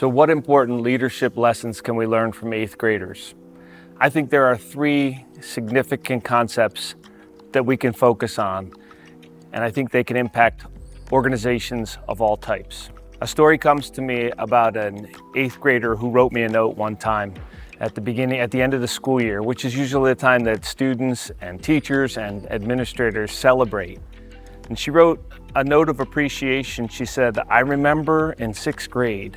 So what important leadership lessons can we learn from 8th graders? I think there are 3 significant concepts that we can focus on, and I think they can impact organizations of all types. A story comes to me about an 8th grader who wrote me a note one time at the end of the school year, which is usually the time that students and teachers and administrators celebrate. And she wrote a note of appreciation. She said, "I remember in 6th grade,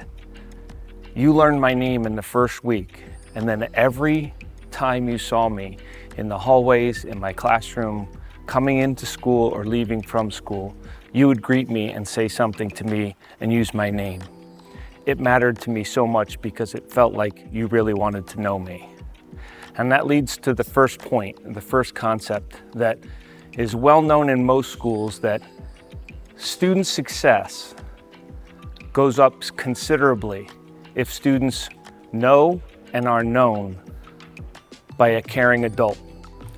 you learned my name in the first week, and then every time you saw me in the hallways, in my classroom, coming into school or leaving from school, you would greet me and say something to me and use my name. It mattered to me so much because it felt like you really wanted to know me." And that leads to the first point, the first concept that is well known in most schools, that student success goes up considerably if students know and are known by a caring adult.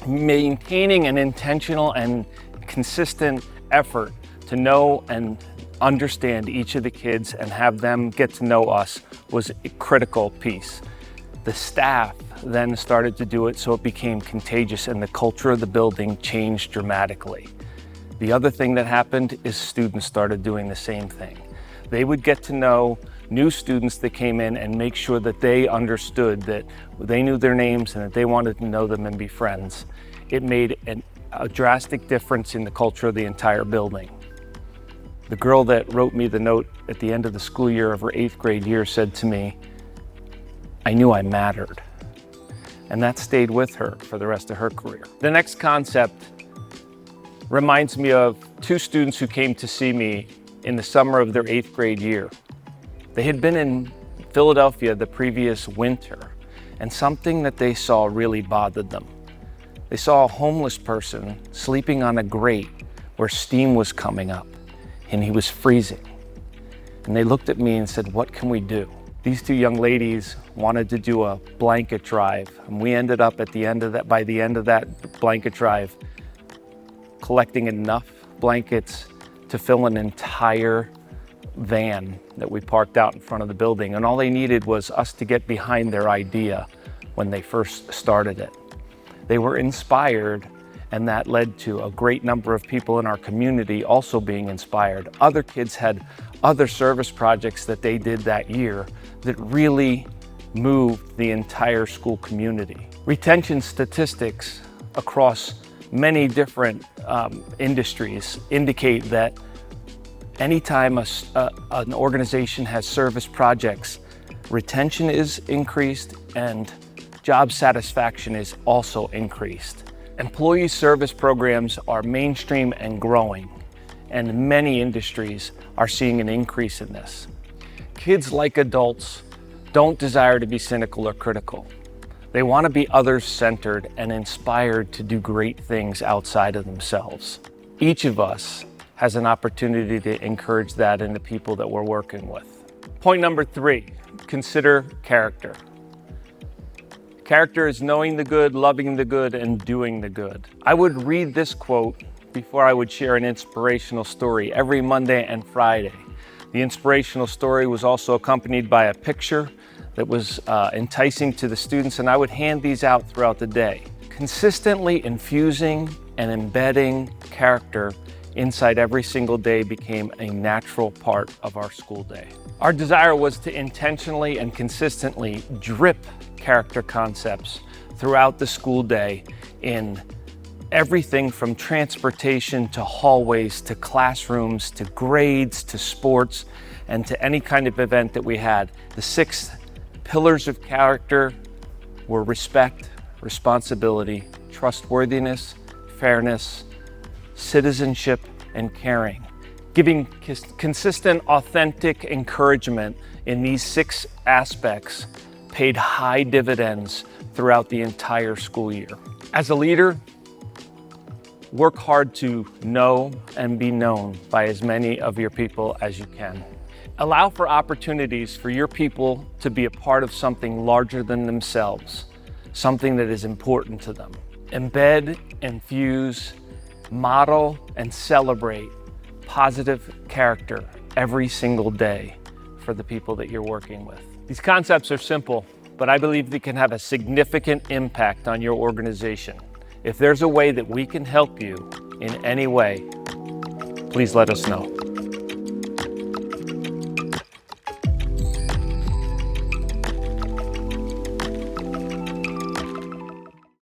Maintaining an intentional and consistent effort to know and understand each of the kids and have them get to know us was a critical piece. The staff then started to do it, so it became contagious and the culture of the building changed dramatically. The other thing that happened is students started doing the same thing. They would get to know new students that came in and make sure that they understood that they knew their names and that they wanted to know them and be friends. It made a drastic difference in the culture of the entire building. The girl that wrote me the note at the end of the school year of her 8th grade year said to me, "I knew I mattered." And that stayed with her for the rest of her career. The next concept reminds me of 2 students who came to see me in the summer of their 8th grade year. They had been in Philadelphia the previous winter, and something that they saw really bothered them. They saw a homeless person sleeping on a grate where steam was coming up, and he was freezing. And they looked at me and said, "What can we do?" These 2 young ladies wanted to do a blanket drive, and we ended up by the end of that blanket drive, collecting enough blankets to fill an entire van that we parked out in front of the building. And all they needed was us to get behind their idea when they first started it. They were inspired, and that led to a great number of people in our community also being inspired. Other kids had other service projects that they did that year that really moved the entire school community. Retention statistics across many different industries indicate that anytime an organization has service projects, retention is increased and job satisfaction is also increased. Employee service programs are mainstream and growing, and many industries are seeing an increase in this. Kids, like adults, don't desire to be cynical or critical. They want to be others-centered and inspired to do great things outside of themselves. Each of us has an opportunity to encourage that in the people that we're working with. Point number 3, consider character. Character is knowing the good, loving the good, and doing the good. I would read this quote before I would share an inspirational story every Monday and Friday. The inspirational story was also accompanied by a picture that was enticing to the students, and I would hand these out throughout the day. Consistently infusing and embedding character inside every single day became a natural part of our school day. Our desire was to intentionally and consistently drip character concepts throughout the school day in everything from transportation to hallways to classrooms to grades to sports and to any kind of event that we had. The 6 pillars of character were respect, responsibility, trustworthiness, fairness, citizenship, and caring. Giving consistent, authentic encouragement in these 6 aspects paid high dividends throughout the entire school year. As a leader, work hard to know and be known by as many of your people as you can. Allow for opportunities for your people to be a part of something larger than themselves, something that is important to them. Embed, infuse, model, and celebrate positive character every single day for the people that you're working with. These concepts are simple, but I believe they can have a significant impact on your organization. If there's a way that we can help you in any way, please let us know.